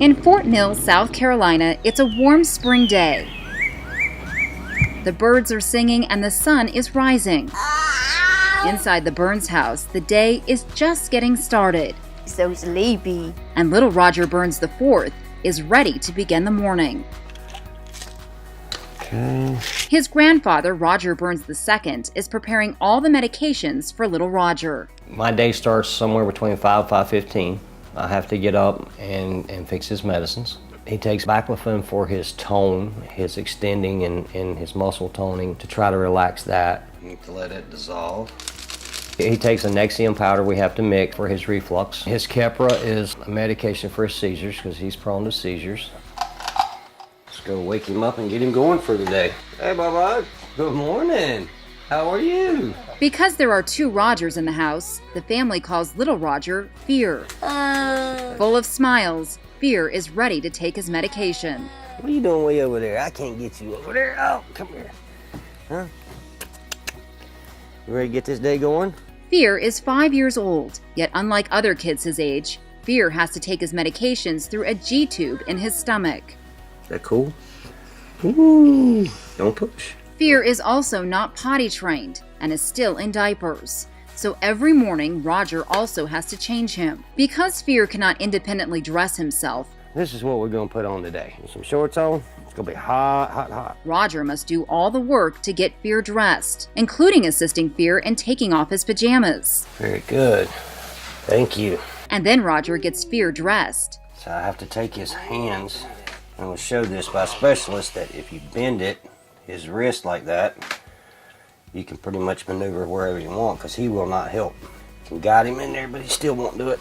In Fort Mill, South Carolina, it's a warm spring day. The birds are singing and the sun is rising. Inside the Burns house, the day is just getting started. So sleepy. And little Roger Burns IV is ready to begin the morning. Okay. His grandfather, Roger Burns II, is preparing all the medications for little Roger. My day starts somewhere between 5:15. I have to get up and fix his medicines. He takes baclofen for his tone, his extending and his muscle toning to try to relax that. You need to let it dissolve. He takes a Nexium powder we have to mix for his reflux. His Keppra is a medication for his seizures because he's prone to seizures. Let's go wake him up and get him going for the day. Hey, Bubba. Good morning. How are you? Because there are two Rogers in the house, the family calls little Roger Fear. Full of smiles, Fear is ready to take his medication. What are you doing way over there? I can't get you over there. Oh, come here. Huh? You ready to get this day going? Fear is 5 years old, yet unlike other kids his age, Fear has to take his medications through a G-tube in his stomach. Is that cool? Ooh, don't push. Fear is also not potty trained and is still in diapers. So every morning, Roger also has to change him. Because Fear cannot independently dress himself, This is what we're gonna put on today. With some shorts on, it's gonna be hot, hot, hot. Roger must do all the work to get Fear dressed, including assisting Fear in taking off his pajamas. Very good. Thank you. And then Roger gets Fear dressed. So I have to take his hands. I was showed this by a specialist that if you bend it, his wrist like that, you can pretty much maneuver wherever you want because he will not help. You can guide him in there, but he still won't do it.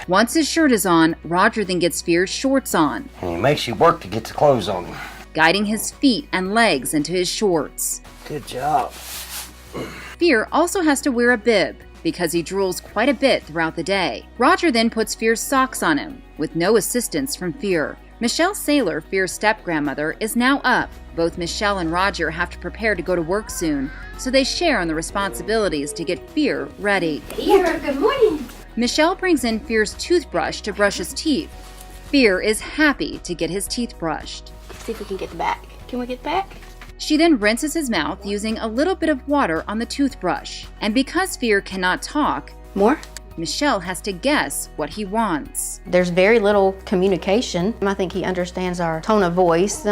Once his shirt is on, Roger then gets Fear's shorts on, And he makes you work to get the clothes on him. guiding his feet and legs into his shorts. Good job. Fear also has to wear a bib because he drools quite a bit throughout the day. Roger then puts Fear's socks on him, with no assistance from Fear. Michelle Saylor, Fear's step-grandmother, is now up. Both Michelle and Roger have to prepare to go to work soon, so they share on the responsibilities to get Fear ready. Fear, good morning. Michelle brings in Fear's toothbrush to brush his teeth. Fear is happy to get his teeth brushed. Let's see if we can get the back. Can we get the back? She then rinses his mouth using a little bit of water on the toothbrush. And because Fear cannot talk, More? Michelle has to guess what he wants. There's very little communication. I think he understands our tone of voice.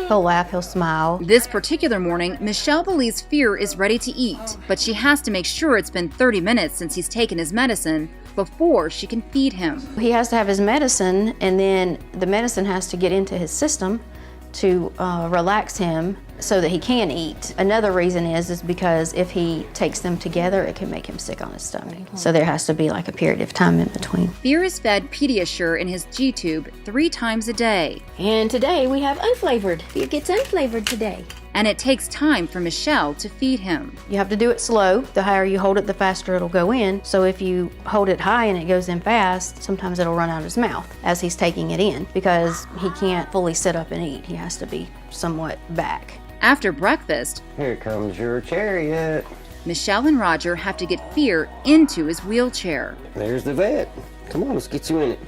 He'll laugh, he'll smile. This particular morning, Michelle believes Fear is ready to eat, but she has to make sure it's been 30 minutes since he's taken his medicine before she can feed him. He has to have his medicine, and then the medicine has to get into his system to relax him so that he can eat. Another reason is because if he takes them together, it can make him sick on his stomach. So there has to be like a period of time in between. Fear is fed Pediasure in his G-tube 3 times a day, And today we have unflavored. Fear gets unflavored today. and it takes time for Michelle to feed him. You have to do it slow. The higher you hold it, the faster it'll go in. So if you hold it high and it goes in fast, sometimes it'll run out of his mouth as he's taking it in because he can't fully sit up and eat. He has to be somewhat back. After breakfast, Here comes your chariot. Michelle and Roger have to get Fear into his wheelchair. There's the vet. Come on, let's get you in it.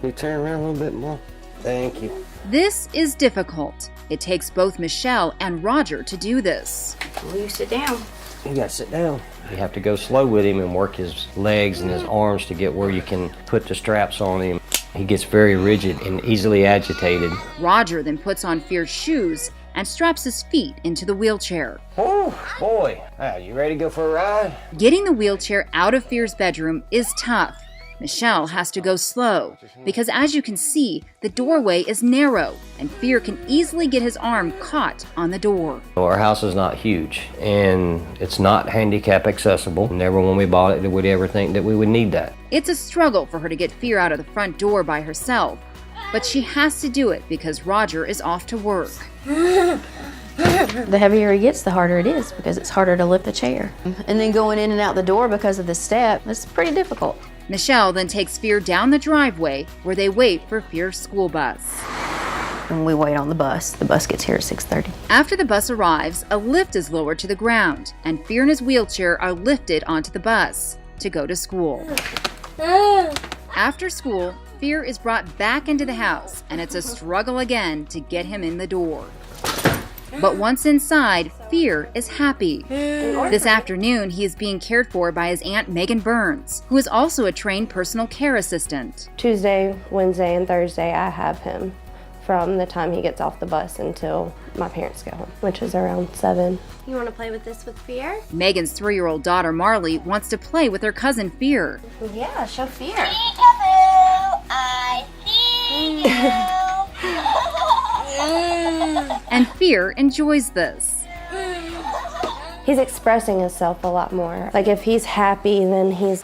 You turn around a little bit more. Thank you. This is difficult. It takes both Michelle and Roger to do this. Will you sit down? You gotta sit down. You have to go slow with him and work his legs and his arms to get where you can put the straps on him. He gets very rigid and easily agitated. Roger then puts on Fear's shoes and straps his feet into the wheelchair. Oh, boy. You ready to go for a ride? Getting the wheelchair out of Fear's bedroom is tough. Michelle has to go slow because, as you can see, the doorway is narrow and Fear can easily get his arm caught on the door. Our house is not huge and it's not handicap accessible. Never when we bought it did we ever think that we would need that. It's a struggle for her to get Fear out of the front door by herself, but she has to do it because Roger is off to work. The heavier he gets, the harder it is because it's harder to lift the chair. And then going in and out the door because of the step, it's pretty difficult. Michelle then takes Fear down the driveway where they wait for Fear's school bus. And we wait on the bus. The bus gets here at 6:30. After the bus arrives, a lift is lowered to the ground, and Fear and his wheelchair are lifted onto the bus to go to school. After school, Fear is brought back into the house, and it's a struggle again to get him in the door. But once inside, Fear is happy. This afternoon, he is being cared for by his Aunt Megan Burns, who is also a trained personal care assistant. Tuesday, Wednesday, and Thursday, I have him from the time he gets off the bus until my parents go home, which is around 7. You want to play with this with Fear? Megan's 3-year-old daughter, Marley, wants to play with her cousin Fear. Yeah, show Fear. Peekaboo, I see you. And Fear enjoys this. He's expressing himself a lot more. Like if he's happy, then he's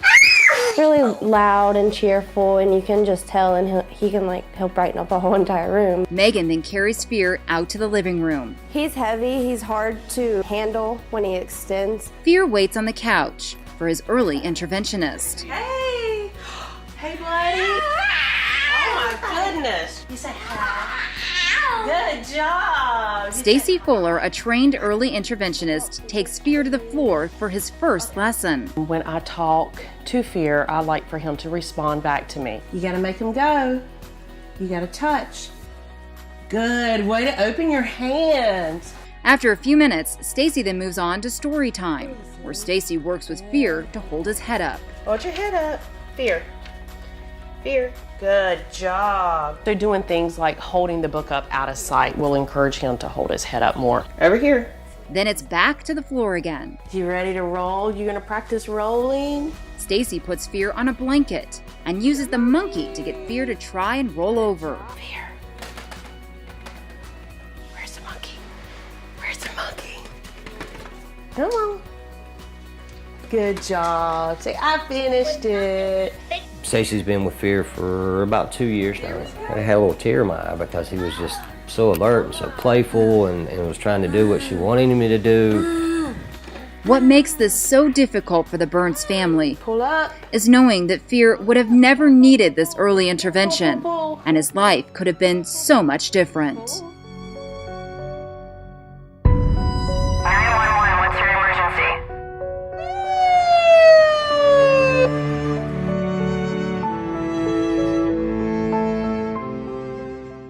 really loud and cheerful, and you can just tell, and he'll brighten up a whole entire room. Megan then carries Fear out to the living room. He's heavy, he's hard to handle when he extends. Fear waits on the couch for his early interventionist. Hey! Hey, buddy! Oh my goodness! You say hi. Good job! Stacy Fuller, a trained early interventionist, takes Fear to the floor for his first lesson. When I talk to Fear, I like for him to respond back to me. You gotta make him go. You gotta touch. Good, way to open your hands. After a few minutes, Stacy then moves on to story time, where Stacy works with Fear to hold his head up. Hold your head up. Fear. Fear. Good job. They're doing things like holding the book up out of sight will encourage him to hold his head up more. Over here. Then it's back to the floor again. You ready to roll? You gonna practice rolling? Stacy puts Fear on a blanket and uses the monkey to get Fear to try and roll over. Fear. Where's the monkey? Where's the monkey? Come on. Good job. Say, I finished it. Stacy's been with Fear for about 2 years now. I had a little tear in my eye because he was just so alert and so playful and was trying to do what she wanted him to do. What makes this so difficult for the Burns family Pull up. is knowing that Fear would have never needed this early intervention, and his life could have been so much different. 911, what's your emergency?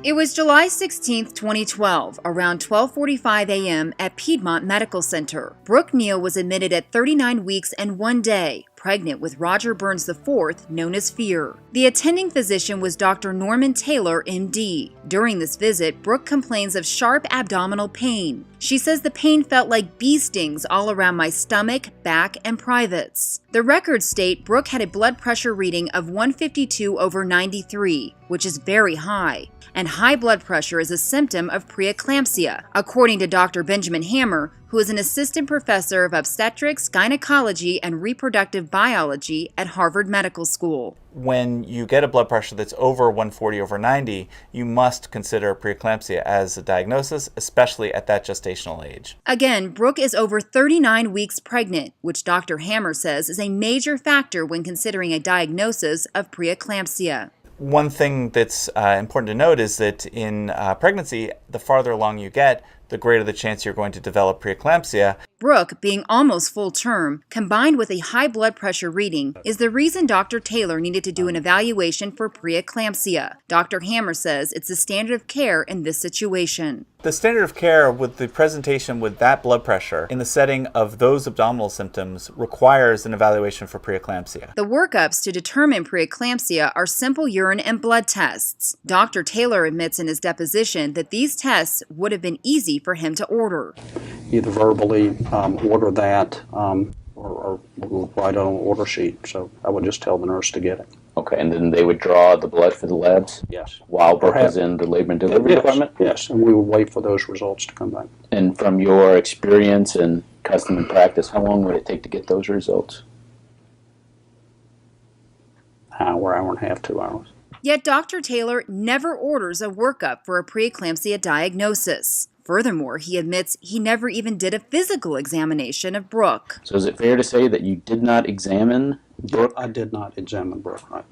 It was July 16, 2012, around 12:45 a.m. at Piedmont Medical Center. Brooke Neal was admitted at 39 weeks and 1 day, pregnant with Roger Burns IV, known as Fear. The attending physician was Dr. Norman Taylor, MD. During this visit, Brooke complains of sharp abdominal pain. She says the pain felt like bee stings all around my stomach, back, and privates. The records state Brooke had a blood pressure reading of 152/93, which is very high. And high blood pressure is a symptom of preeclampsia, according to Dr. Benjamin Hammer, who is an assistant professor of obstetrics, gynecology, and reproductive biology at Harvard Medical School. When you get a blood pressure that's over 140/90, you must consider preeclampsia as a diagnosis, especially at that gestational age. Again, Brooke is over 39 weeks pregnant, which Dr. Hammer says is a major factor when considering a diagnosis of preeclampsia. One thing that's important to note is that in pregnancy, the farther along you get, the greater the chance you're going to develop preeclampsia. Brooke, being almost full term, combined with a high blood pressure reading, is the reason Dr. Taylor needed to do an evaluation for preeclampsia. Dr. Hammer says it's the standard of care in this situation. The standard of care with the presentation with that blood pressure in the setting of those abdominal symptoms requires an evaluation for preeclampsia. The workups to determine preeclampsia are simple urine and blood tests. Dr. Taylor admits in his deposition that these tests would have been easy for him to order. Either verbally order that or we'll write it on an order sheet. So I would just tell the nurse to get it. Okay, and then they would draw the blood for the labs? Yes. While Brooke is in the labor and delivery department? Yes, and we would wait for those results to come back. And from your experience and custom and practice, how long would it take to get those results? Hour and a half, 2 hours. Yet Dr. Taylor never orders a workup for a preeclampsia diagnosis. Furthermore, he admits he never even did a physical examination of Brooke. So is it fair to say that you did not examine Brooke? I did not examine Brooke, right?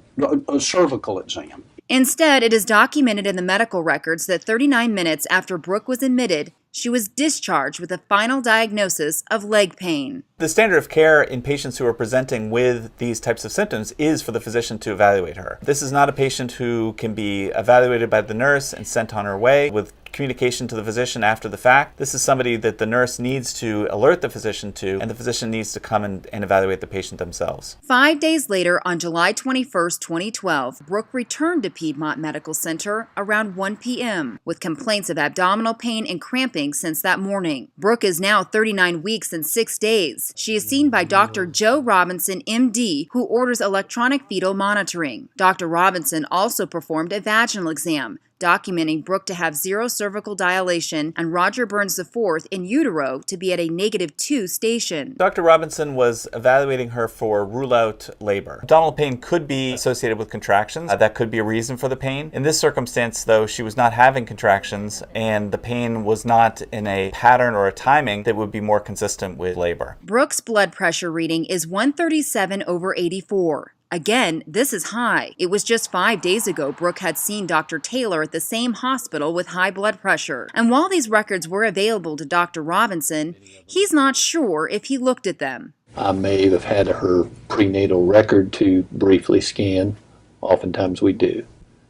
A cervical exam. Instead, it is documented in the medical records that 39 minutes after Brooke was admitted, she was discharged with a final diagnosis of leg pain. The standard of care in patients who are presenting with these types of symptoms is for the physician to evaluate her. This is not a patient who can be evaluated by the nurse and sent on her way with communication to the physician after the fact. This is somebody that the nurse needs to alert the physician to, and the physician needs to come and evaluate the patient themselves. 5 days later, on July 21st, 2012, Brooke returned to Piedmont Medical Center around 1 p.m. with complaints of abdominal pain and cramping since that morning. Brooke is now 39 weeks and 6 days. She is seen by Dr. Joe Robinson, MD, who orders electronic fetal monitoring. Dr. Robinson also performed a vaginal exam, documenting Brooke to have 0 cervical dilation and Roger Burns IV in utero to be at a -2 station. Dr. Robinson was evaluating her for rule-out labor. Abdominal pain could be associated with contractions. That could be a reason for the pain. In this circumstance, though, she was not having contractions, and the pain was not in a pattern or a timing that would be more consistent with labor. Brooke's blood pressure reading is 137/84. Again, this is high. It was just 5 days ago Brooke had seen Dr. Taylor at the same hospital with high blood pressure. And while these records were available to Dr. Robinson, he's not sure if he looked at them. I may have had her prenatal record to briefly scan. Oftentimes we do,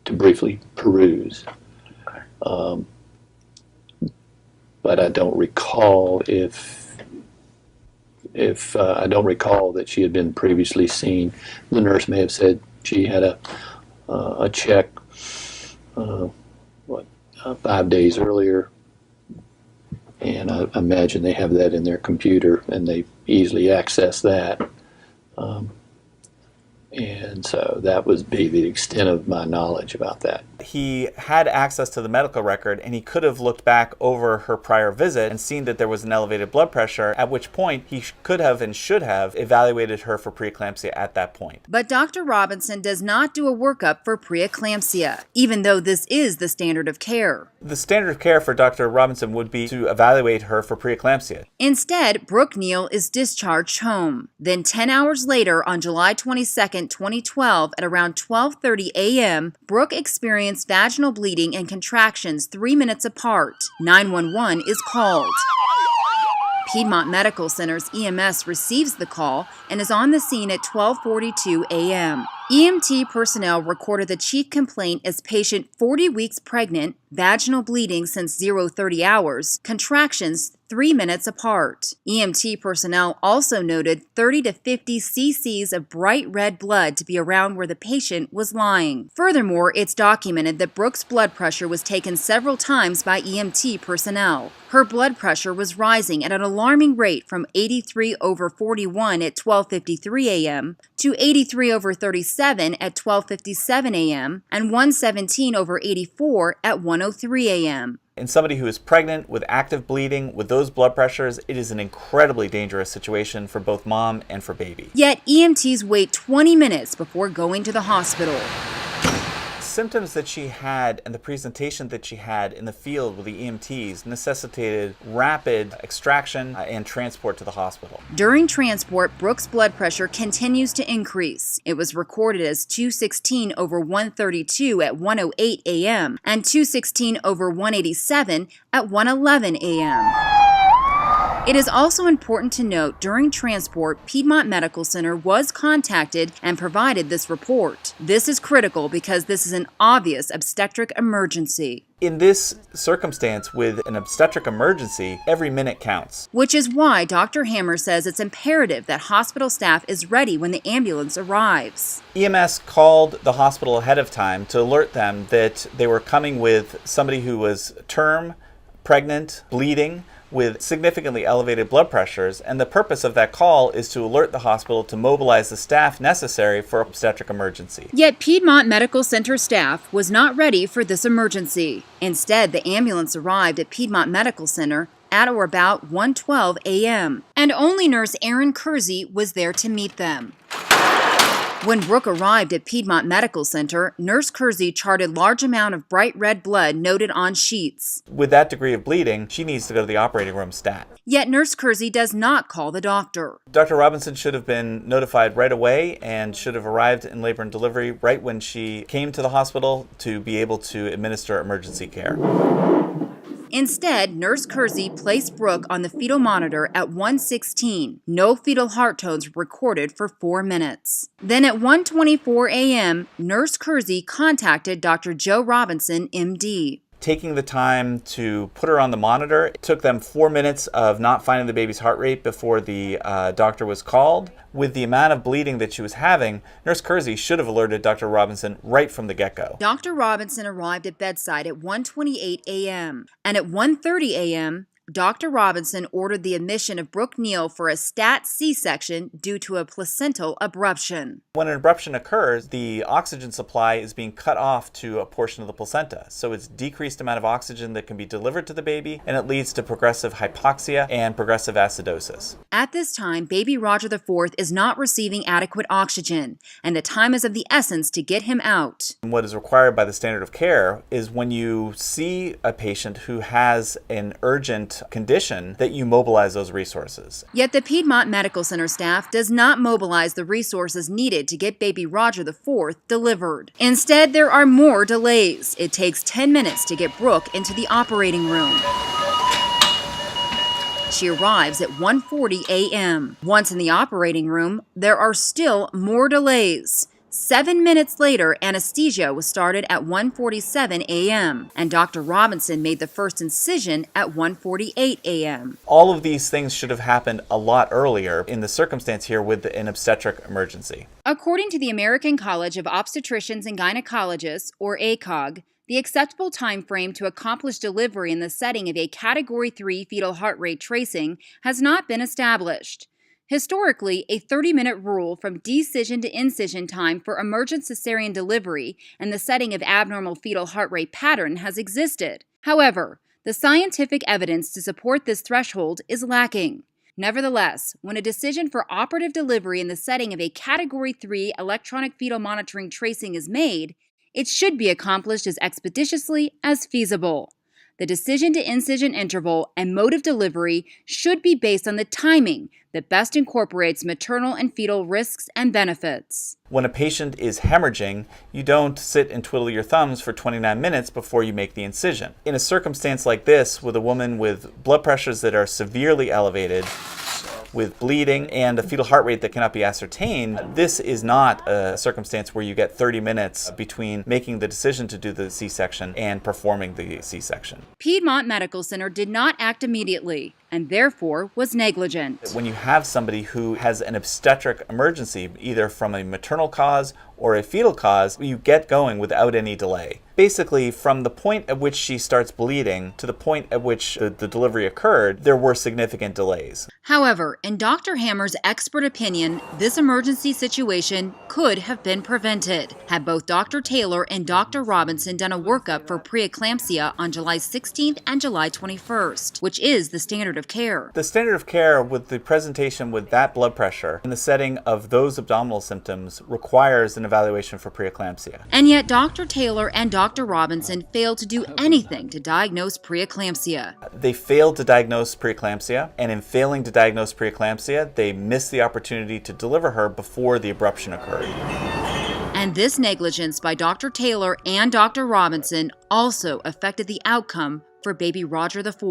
to briefly peruse. But I don't recall I don't recall that she had been previously seen. The nurse may have said she had a check 5 days earlier, and I imagine they have that in their computer and they easily access that. And so that would be the extent of my knowledge about that. He had access to the medical record, and he could have looked back over her prior visit and seen that there was an elevated blood pressure, at which point he could have and should have evaluated her for preeclampsia at that point. But Dr. Robinson does not do a workup for preeclampsia, even though this is the standard of care. The standard of care for Dr. Robinson would be to evaluate her for preeclampsia. Instead, Brooke Neal is discharged home. Then 10 hours later, on July 22nd, 2012, at around 12:30 a.m., Brooke experienced vaginal bleeding and contractions 3 minutes apart. 911 is called. Piedmont Medical Center's EMS receives the call and is on the scene at 12:42 a.m. EMT personnel recorded the chief complaint as patient 40 weeks pregnant, vaginal bleeding since 0:30 hours, contractions 3 minutes apart. EMT personnel also noted 30 to 50 cc's of bright red blood to be around where the patient was lying. Furthermore, it's documented that Brooke's blood pressure was taken several times by EMT personnel. Her blood pressure was rising at an alarming rate from 83/41 at 12:53 a.m. to 83/37 at 12:57 a.m. and 117/84 at 1:03 a.m. In somebody who is pregnant with active bleeding with those blood pressures, it is an incredibly dangerous situation for both mom and for baby. Yet EMTs wait 20 minutes before going to the hospital. Symptoms that she had and the presentation that she had in the field with the EMTs necessitated rapid extraction and transport to the hospital. During transport, Brooke's blood pressure continues to increase. It was recorded as 216/132 at 1:08 a.m. and 216/187 at 1:11 a.m. It is also important to note during transport, Piedmont Medical Center was contacted and provided this report. This is critical because this is an obvious obstetric emergency. In this circumstance, with an obstetric emergency, every minute counts. Which is why Dr. Hammer says it's imperative that hospital staff is ready when the ambulance arrives. EMS called the hospital ahead of time to alert them that they were coming with somebody who was term, pregnant, bleeding, with significantly elevated blood pressures, and the purpose of that call is to alert the hospital to mobilize the staff necessary for obstetric emergency. Yet Piedmont Medical Center staff was not ready for this emergency. Instead, the ambulance arrived at Piedmont Medical Center at or about 1:12 a.m., and only nurse Erin Kersey was there to meet them. When Brooke arrived at Piedmont Medical Center, Nurse Kersey charted large amount of bright red blood noted on sheets. With that degree of bleeding, she needs to go to the operating room stat. Yet Nurse Kersey does not call the doctor. Dr. Robinson should have been notified right away and should have arrived in labor and delivery right when she came to the hospital to be able to administer emergency care. Instead, Nurse Kersey placed Brooke on the fetal monitor at 1:16. No fetal heart tones were recorded for 4 minutes. Then at 1:24 a.m., Nurse Kersey contacted Dr. Joe Robinson, MD. Taking the time to put her on the monitor, it took them 4 minutes of not finding the baby's heart rate before the doctor was called. With the amount of bleeding that she was having, Nurse Kersey should have alerted Dr. Robinson right from the get-go. Dr. Robinson arrived at bedside at 1:28 a.m. and at 1:30 a.m., Dr. Robinson ordered the admission of Brooke Neal for a stat C-section due to a placental abruption. When an abruption occurs, the oxygen supply is being cut off to a portion of the placenta. So it's decreased amount of oxygen that can be delivered to the baby, and it leads to progressive hypoxia and progressive acidosis. At this time, baby Roger IV is not receiving adequate oxygen, and the time is of the essence to get him out. And what is required by the standard of care is when you see a patient who has an urgent condition that you mobilize those resources. Yet the Piedmont Medical Center staff does not mobilize the resources needed to get baby Roger IV delivered. Instead, there are more delays. It takes 10 minutes to get Brooke into the operating room. She arrives at 1:40 a.m. Once in the operating room, there are still more delays. 7 minutes later, anesthesia was started at 1:47 a.m., and Dr. Robinson made the first incision at 1:48 a.m. All of these things should have happened a lot earlier in the circumstance here with an obstetric emergency. According to the American College of Obstetricians and Gynecologists, or ACOG, the acceptable time frame to accomplish delivery in the setting of a Category 3 fetal heart rate tracing has not been established. Historically, a 30-minute rule from decision to incision time for emergent cesarean delivery in the setting of abnormal fetal heart rate pattern has existed. However, the scientific evidence to support this threshold is lacking. Nevertheless, when a decision for operative delivery in the setting of a Category 3 electronic fetal monitoring tracing is made, it should be accomplished as expeditiously as feasible. The decision to incision interval and mode of delivery should be based on the timing that best incorporates maternal and fetal risks and benefits. When a patient is hemorrhaging, you don't sit and twiddle your thumbs for 29 minutes before you make the incision. In a circumstance like this, with a woman with blood pressures that are severely elevated, with bleeding and a fetal heart rate that cannot be ascertained, this is not a circumstance where you get 30 minutes between making the decision to do the C-section and performing the C-section. Piedmont Medical Center did not act immediately and therefore was negligent. When you have somebody who has an obstetric emergency, either from a maternal cause or a fetal cause, you get going without any delay. Basically, from the point at which she starts bleeding to the point at which the delivery occurred, there were significant delays. However, in Dr. Hammer's expert opinion, this emergency situation could have been prevented had both Dr. Taylor and Dr. Robinson done a workup for preeclampsia on July 16th and July 21st, which is the standard of care. The standard of care with the presentation with that blood pressure in the setting of those abdominal symptoms requires an evaluation for preeclampsia. And yet Dr. Taylor and Dr. Robinson failed to do anything to diagnose preeclampsia. They failed to diagnose preeclampsia, and in failing to diagnose preeclampsia, they missed the opportunity to deliver her before the abruption occurred. And this negligence by Dr. Taylor and Dr. Robinson also affected the outcome for baby Roger IV.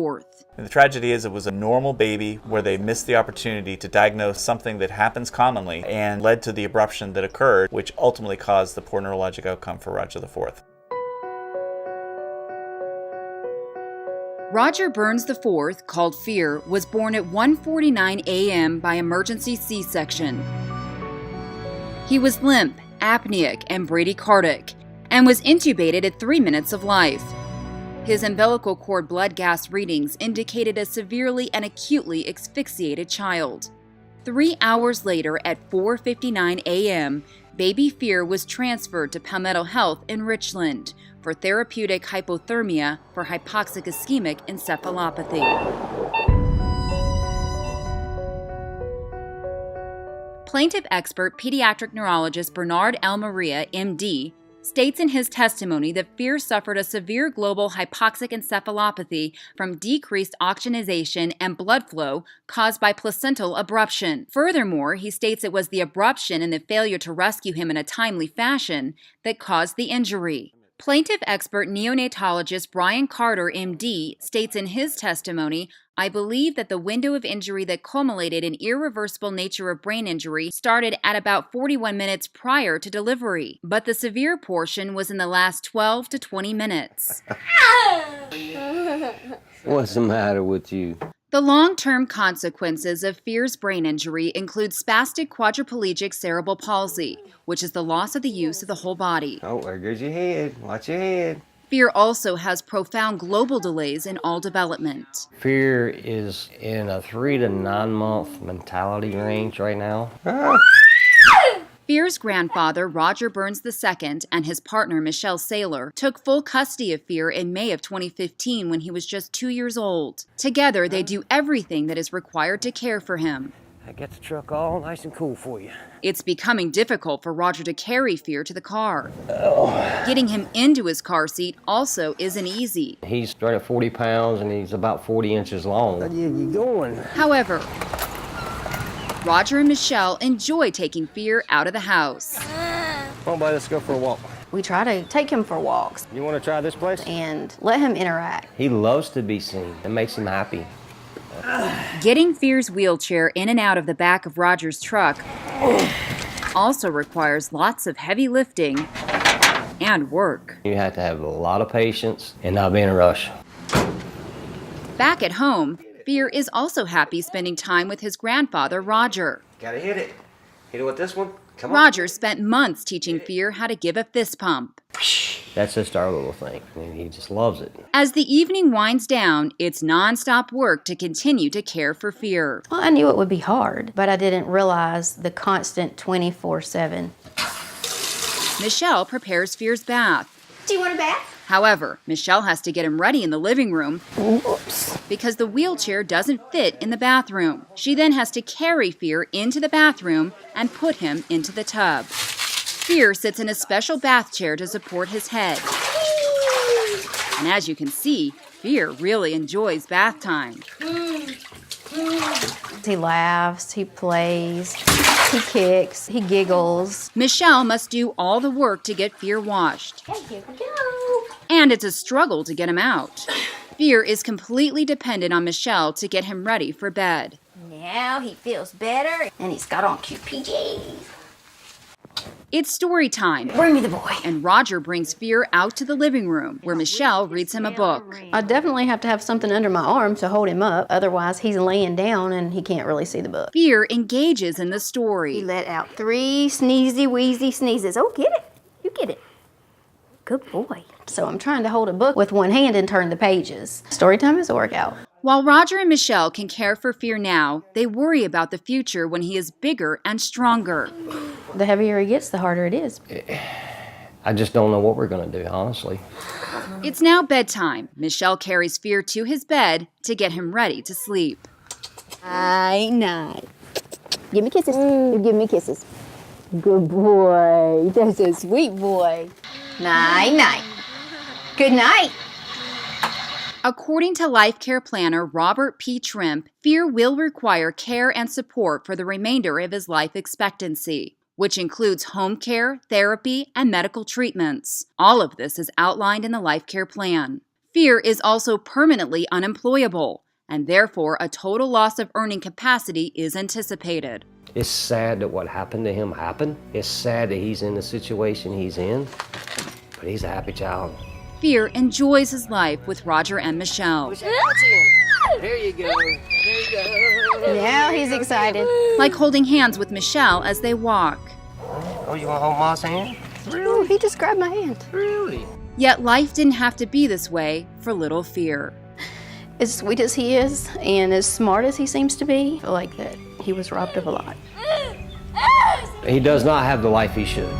And the tragedy is it was a normal baby where they missed the opportunity to diagnose something that happens commonly and led to the abruption that occurred, which ultimately caused the poor neurologic outcome for Roger IV. Roger Burns IV, called Fear, was born at 1:49 a.m. by emergency C-section. He was limp, apneic, and bradycardic, and was intubated at 3 minutes of life. His umbilical cord blood gas readings indicated a severely and acutely asphyxiated child. 3 hours later, at 4:59 a.m., baby Fear was transferred to Palmetto Health in Richland for therapeutic hypothermia for hypoxic ischemic encephalopathy. Plaintiff expert pediatric neurologist Bernard L. Maria, MD, states in his testimony that Fear suffered a severe global hypoxic encephalopathy from decreased oxygenation and blood flow caused by placental abruption. Furthermore, he states it was the abruption and the failure to rescue him in a timely fashion that caused the injury. Plaintiff expert neonatologist Brian Carter, MD, states in his testimony, "I believe that the window of injury that culminated in irreversible nature of brain injury started at about 41 minutes prior to delivery, but the severe portion was in the last 12 to 20 minutes. What's the matter with you? The long-term consequences of Fear's brain injury include spastic quadriplegic cerebral palsy, which is the loss of the use of the whole body. Oh, there goes your head. Watch your head. Fear also has profound global delays in all development. Fear is in a 3 to 9 month mentality range right now. Fear's grandfather, Roger Burns II, and his partner, Michelle Saylor, took full custody of Fear in May of 2015 when he was just 2 years old. Together, they do everything that is required to care for him. I get the truck all nice and cool for you. It's becoming difficult for Roger to carry Fear to the car. Getting him into his car seat also isn't easy. He's right at 40 pounds and he's about 40 inches long. Where are you going? However, Roger and Michelle enjoy taking Fear out of the house. Come on, buddy, let's go for a walk. We try to take him for walks You want to try this place? and let him interact. He loves to be seen. It makes him happy. Getting Fear's wheelchair in and out of the back of Roger's truck also requires lots of heavy lifting and work. You have to have a lot of patience and not be in a rush. Back at home, Fear is also happy spending time with his grandfather, Roger. Gotta hit it. Hit it with this one. Come on. Roger spent months teaching Fear how to give a fist pump. That's just our little thing. I mean, he just loves it. As the evening winds down, it's nonstop work to continue to care for Fear. Well, I knew it would be hard, but I didn't realize the constant 24/7. Michelle prepares Fear's bath. Do you want a bath? However, Michelle has to get him ready in the living room because the wheelchair doesn't fit in the bathroom. She then has to carry Fear into the bathroom and put him into the tub. Fear sits in a special bath chair to support his head. And as you can see, Fear really enjoys bath time. He laughs, he plays, he kicks, he giggles. Michelle must do all the work to get Fear washed. Hey, here we go. And it's a struggle to get him out. Fear is completely dependent on Michelle to get him ready for bed. Now he feels better, and he's got on cute PJs. It's story time. Bring me the boy. And Roger brings Fear out to the living room, where Michelle reads him a book. I definitely have to have something under my arm to hold him up. Otherwise, he's laying down and he can't really see the book. Fear engages in the He story. let out 3 sneezy wheezy sneezes. Oh, get it. You get it. Good boy. So I'm trying to hold a book with one hand and turn the pages. Story time is a workout. While Roger and Michelle can care for Fear now, they worry about the future when he is bigger and stronger. The heavier he gets, the harder it is. I just don't know what we're going to do, honestly. It's now bedtime. Michelle carries Fear to his bed to get him ready to sleep. Night. Give me kisses. You give me kisses. Good boy. That's a sweet boy. Night. Good night. According to life care planner Robert P. Trimp, Fear will require care and support for the remainder of his life expectancy, which includes home care, therapy, and medical treatments. All of this is outlined in the life care plan. Fear is also permanently unemployable, and therefore a total loss of earning capacity is anticipated. It's sad that what happened to him happened. It's sad that he's in the situation he's in, but he's a happy child. Fear enjoys his life with Roger and Michelle. There you go. Now he's excited. Like holding hands with Michelle as they walk. Oh, you want to hold Ma's hand? Oh, he just grabbed my hand. Really? Yet life didn't have to be this way for little Fear. As sweet as he is and as smart as he seems to be, I feel like that he was robbed of a lot. He does not have the life he should.